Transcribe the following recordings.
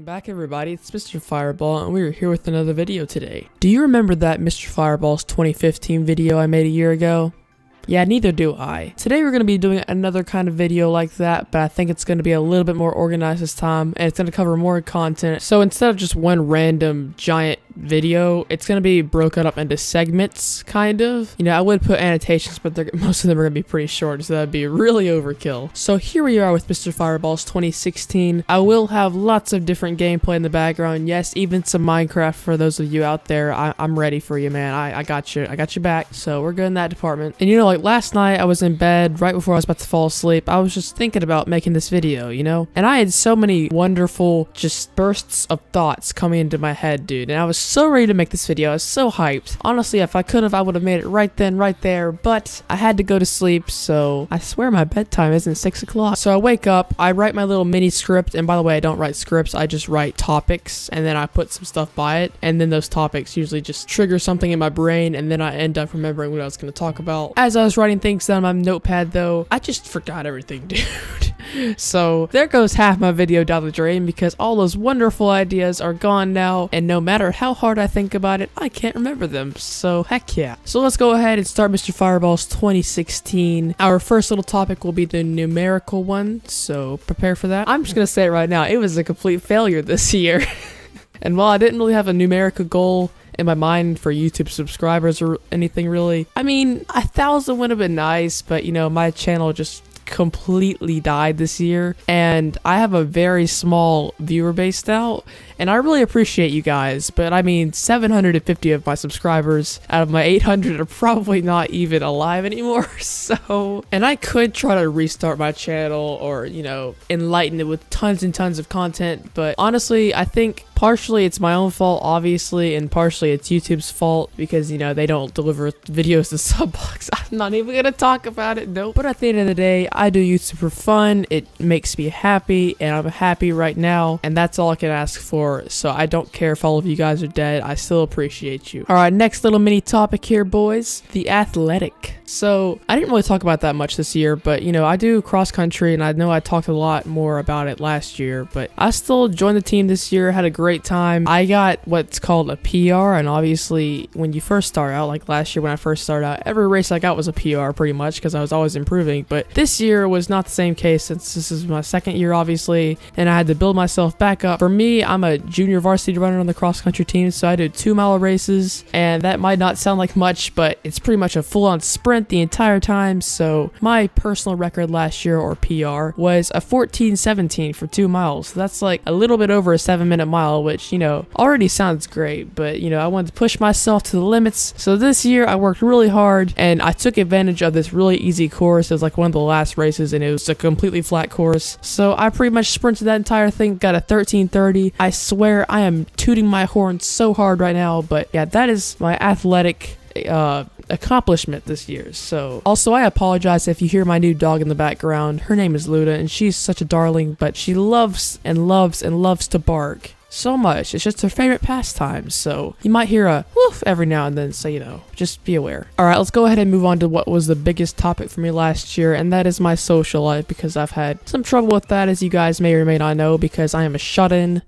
back, everybody. It's Mr. Fireball, and we're here with another video today. Do you remember that Mr. Fireball's 2015 video I made a year ago? Yeah, neither do I. Today we're going to be doing another kind of video like that, but I think it's going to be a little bit more organized this time, and it's going to cover more content. So instead of just one random giant video, it's going to be broken up into segments, kind of. You know, I would put annotations, but most of them are going to be pretty short, so that'd be really overkill. So here we are with Mr. Fireball's 2016. I will have lots of different gameplay in the background. Yes, even some Minecraft for those of you out there. I'm ready for you, man. I got you. I got you back. So we're good in that department. And you know, like last night I was in bed right before I was about to fall asleep. I was just thinking about making this video, you know? And I had so many wonderful just bursts of thoughts coming into my head, dude. And I was so ready to make this video. I was so hyped. Honestly, if I could have, I would have made it right then, right there. But I had to go to sleep, so I swear my bedtime isn't 6 o'clock. So I wake up, I write my little mini script. And by the way, I don't write scripts. I just write topics, and then I put some stuff by it. And then those topics usually just trigger something in my brain, and then I end up remembering what I was going to talk about. As I was writing things down on my notepad, though, I just forgot everything, dude. So there goes half my video down the drain because all those wonderful ideas are gone now, and no matter how hard I think about it, I can't remember them. So heck yeah. So let's go ahead and start Mr. Fireball's 2016. Our first little topic will be the numerical one, so prepare for that. I'm just gonna say it right now, it was a complete failure this year. And while I didn't really have a numerical goal in my mind for YouTube subscribers or anything really, I mean, 1,000 would have been nice, but you know, my channel just completely died this year, and I have a very small viewer base now, and I really appreciate you guys, but I mean, 750 of my subscribers out of my 800 are probably not even alive anymore. So, and I could try to restart my channel or, you know, enlighten it with tons and tons of content, but honestly, I think partially it's my own fault, obviously, and partially it's YouTube's fault because, you know, they don't deliver videos to Subbox. I'm not even gonna talk about it, nope. But at the end of the day, I do YouTube for fun. It makes me happy, and I'm happy right now, and that's all I can ask for. So I don't care if all of you guys are dead. I still appreciate you. All right, next little mini topic here, boys. The athletic. So I didn't really talk about that much this year, but you know, I do cross country, and I know I talked a lot more about it last year, but I still joined the team this year, had a great time. I got what's called a PR, and obviously when you first start out, like last year when I first started out, every race I got was a PR pretty much because I was always improving. But this year was not the same case since this is my second year, obviously, and I had to build myself back up. For me, I'm a junior varsity runner on the cross country team, so I do 2-mile races, and that might not sound like much, but it's pretty much a full-on sprint the entire time. So my personal record last year, or PR, was a 14:17 for 2 miles. So that's like a little bit over a 7-minute mile, which, you know, already sounds great, but you know, I wanted to push myself to the limits. So this year I worked really hard, and I took advantage of this really easy course. It was like one of the last races, and it was a completely flat course. So I pretty much sprinted that entire thing, got a 13:30. I swear I am tooting my horn so hard right now, but yeah, that is my athletic accomplishment this year. So also, I apologize if you hear my new dog in the background. Her name is Luda, and she's such a darling, but she loves and loves and loves to bark so much. It's just her favorite pastime, so you might hear a woof every now and then, so you know, just be aware. Alright, let's go ahead and move on to what was the biggest topic for me last year, and that is my social life, because I've had some trouble with that, as you guys may or may not know, because I am a shut-in.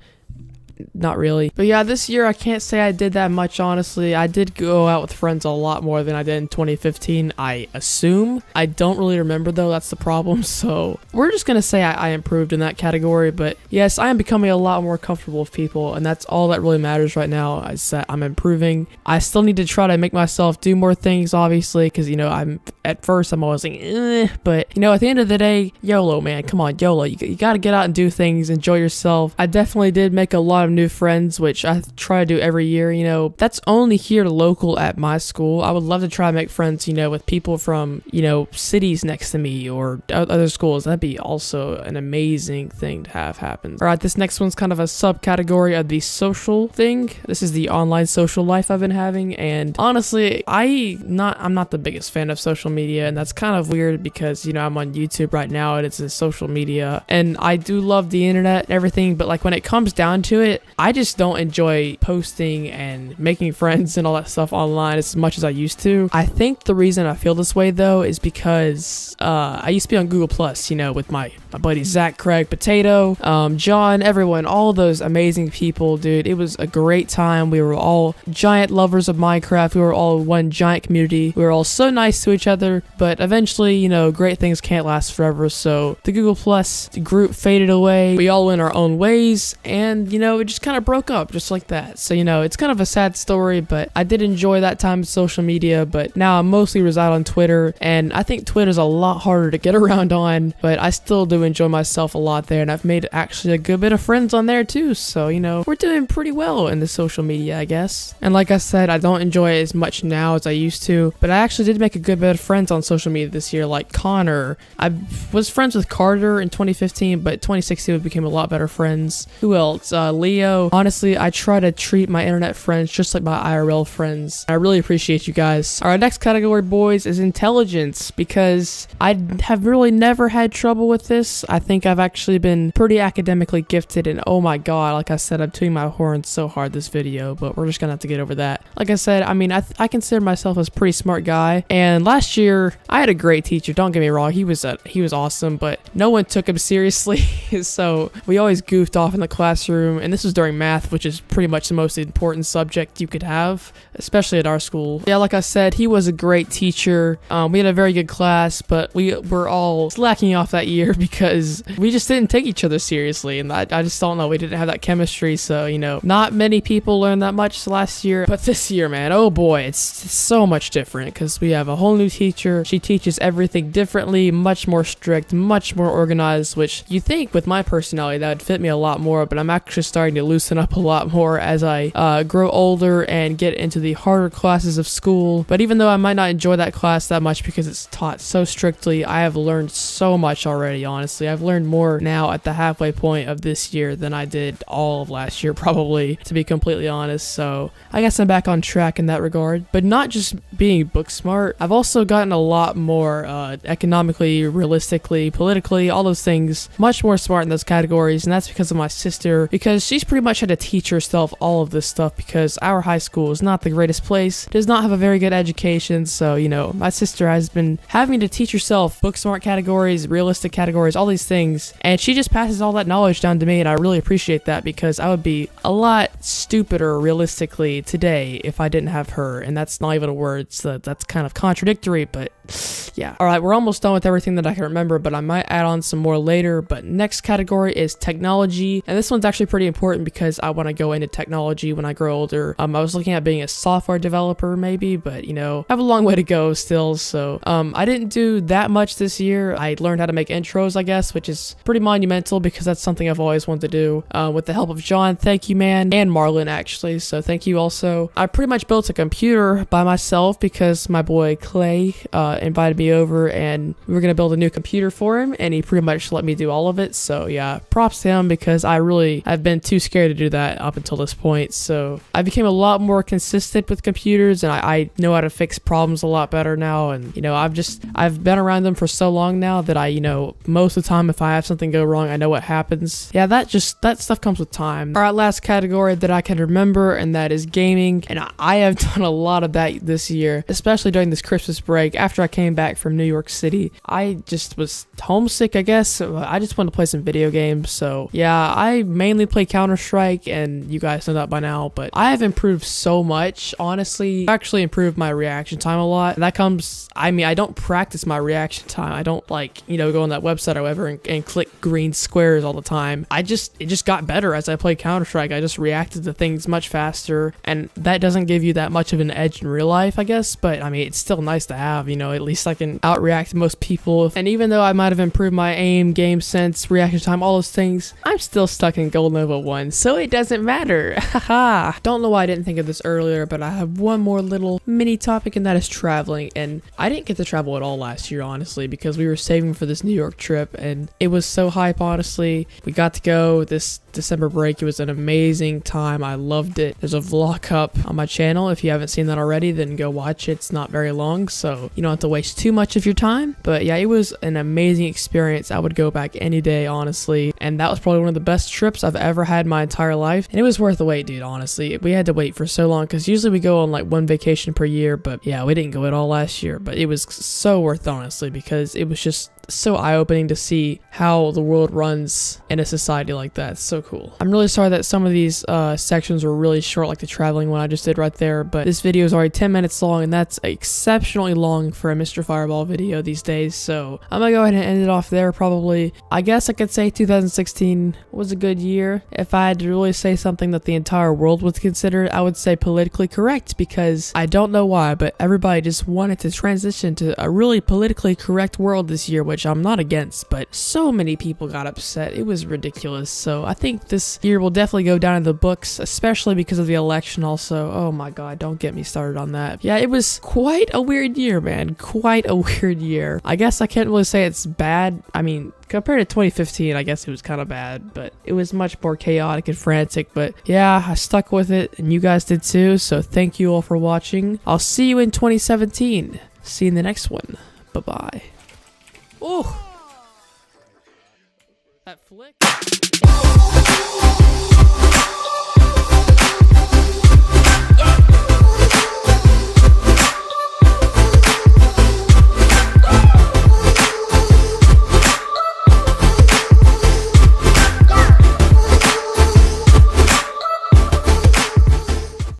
Not really. But yeah, this year I can't say I did that much, honestly. I did go out with friends a lot more than I did in 2015, I assume. I don't really remember, though. That's the problem. So we're just gonna say I improved in that category. But yes, I am becoming a lot more comfortable with people, and that's all that really matters right now, is that I'm improving. I still need to try to make myself do more things, obviously, because, you know, at first I'm always like, but, you know, at the end of the day, YOLO, man. Come on, YOLO. You gotta get out and do things, enjoy yourself. I definitely did make a lot of new friends, which I try to do every year. You know, that's only here local at my school. I would love to try to make friends, you know, with people from, you know, cities next to me or other schools. That'd be also an amazing thing to have happen. All right, this next one's kind of a subcategory of the social thing. This is the online social life I've been having, and honestly, I'm not the biggest fan of social media, and that's kind of weird because, you know, I'm on YouTube right now and it's a social media, and I do love the internet and everything, but like when it comes down to it, but I just don't enjoy posting and making friends and all that stuff online as much as I used to. I think the reason I feel this way though is because I used to be on Google Plus, you know, with my buddies Zach, Craig, Potato, John, everyone, all those amazing people, dude. It was a great time. We were all giant lovers of Minecraft. We were all one giant community. We were all so nice to each other, but eventually, you know, great things can't last forever, so the Google Plus group faded away. We all went our own ways, and, you know, it just kind of broke up just like that. So, you know, it's kind of a sad story, but I did enjoy that time of social media, but now I mostly reside on Twitter, and I think Twitter's a lot harder to get around on, but I still do enjoy myself a lot there, and I've made actually a good bit of friends on there too, so, you know, we're doing pretty well in the social media, I guess. And like I said, I don't enjoy it as much now as I used to, but I actually did make a good bit of friends on social media this year, like Connor. I was friends with Carter in 2015, but 2016 we became a lot better friends. Who else? Leo. Honestly, I try to treat my internet friends just like my IRL friends. I really appreciate you guys. Our next category, boys, is intelligence, because I have really never had trouble with this. I think I've actually been pretty academically gifted, and oh my god, like I said, I'm tooting my horn so hard this video, but we're just gonna have to get over that. Like I said, I mean, I consider myself as a pretty smart guy, and last year I had a great teacher, don't get me wrong, he was awesome, but no one took him seriously. So we always goofed off in the classroom, and this was during math, which is pretty much the most important subject you could have, especially at our school. Yeah, like I said, he was a great teacher. We had a very good class, but we were all slacking off that year because we just didn't take each other seriously, and I just don't know, we didn't have that chemistry. So, you know, not many people learned that much last year, but this year, man, oh boy, it's so much different because we have a whole new teacher. She teaches everything differently, much more strict, much more organized, which you think with my personality that would fit me a lot more, but I'm actually starting to loosen up a lot more as I grow older and get into the harder classes of school. But even though I might not enjoy that class that much because it's taught so strictly, I have learned so much already, honestly. I've learned more now at the halfway point of this year than I did all of last year, probably, to be completely honest. So I guess I'm back on track in that regard. But not just being book smart, I've also gotten a lot more economically, realistically, politically, all those things, much more smart in those categories, and that's because of my sister, because she's pretty much had to teach herself all of this stuff because our high school is not the greatest place, does not have a very good education. So, you know, my sister has been having to teach herself book smart categories, realistic categories, all these things, and she just passes all that knowledge down to me, and I really appreciate that because I would be a lot stupider realistically today if I didn't have her, and that's not even a word, so that's kind of contradictory, but yeah. Alright, we're almost done with everything that I can remember, but I might add on some more later. But next category is technology, and this one's actually pretty important because I want to go into technology when I grow older. I was looking at being a software developer maybe, but you know, I have a long way to go still, so I didn't do that much this year. I learned how to make intros, I guess, which is pretty monumental because that's something I've always wanted to do, with the help of John, thank you man, and Marlon actually, so thank you also. I pretty much built a computer by myself because my boy Clay invited me over and we were gonna build a new computer for him, and he pretty much let me do all of it. So yeah, props to him because I've been too scared to do that up until this point. So I became a lot more consistent with computers, and I know how to fix problems a lot better now. And you know, I've been around them for so long now that you know, most of the time if I have something go wrong, I know what happens. Yeah, that stuff comes with time. All right, last category that I can remember, and that is gaming, and I have done a lot of that this year, especially during this Christmas break after I came back from New York City. I just was homesick, I guess. So I just wanted to play some video games. So yeah, I mainly play Counter-Strike, and you guys know that by now, but I have improved so much, honestly. I actually improved my reaction time a lot. That comes, I mean, I don't practice my reaction time. I don't like, you know, go on that website or whatever and click green squares all the time. It just got better as I played Counter-Strike. I just reacted to things much faster, and that doesn't give you that much of an edge in real life, I guess, but I mean, it's still nice to have, you know, at least I can outreact most people. And even though I might have improved my aim, game sense, reaction time, all those things, I'm still stuck in Gold Nova 1, so it doesn't matter. Haha. Don't know why I didn't think of this earlier, but I have one more little mini topic, and that is traveling. And I didn't get to travel at all last year, honestly, because we were saving for this New York trip, and it was so hype, honestly. We got to go this December break. It was an amazing time. I loved it. There's a vlog up on my channel. If you haven't seen that already, then go watch it. It's not very long, so you don't have want to waste too much of your time. But yeah, it was an amazing experience. I would go back any day, honestly. And that was probably one of the best trips I've ever had in my entire life. And it was worth the wait, dude, honestly. We had to wait for so long because usually we go on like one vacation per year. But yeah, we didn't go at all last year. But it was so worth it, honestly, because it was just so eye-opening to see how the world runs in a society like that. It's so cool. I'm really sorry that some of these sections were really short, like the traveling one I just did right there, but this video is already 10 minutes long, and that's exceptionally long for a Mr. Fireball video these days, so I'm gonna go ahead and end it off there. Probably, I guess I could say 2016 was a good year. If I had to really say something that the entire world would consider, I would say politically correct, because I don't know why, but everybody just wanted to transition to a really politically correct world this year, which I'm not against, but so many people got upset. It was ridiculous. So I think this year will definitely go down in the books, especially because of the election also. Oh my god, don't get me started on that. Yeah, it was quite a weird year, man. Quite a weird year. I guess I can't really say it's bad. I mean, compared to 2015, I guess it was kind of bad, but it was much more chaotic and frantic. But yeah, I stuck with it, and you guys did too, so thank you all for watching. I'll see you in 2017. See you in the next one. Bye-bye. Oh! That flick.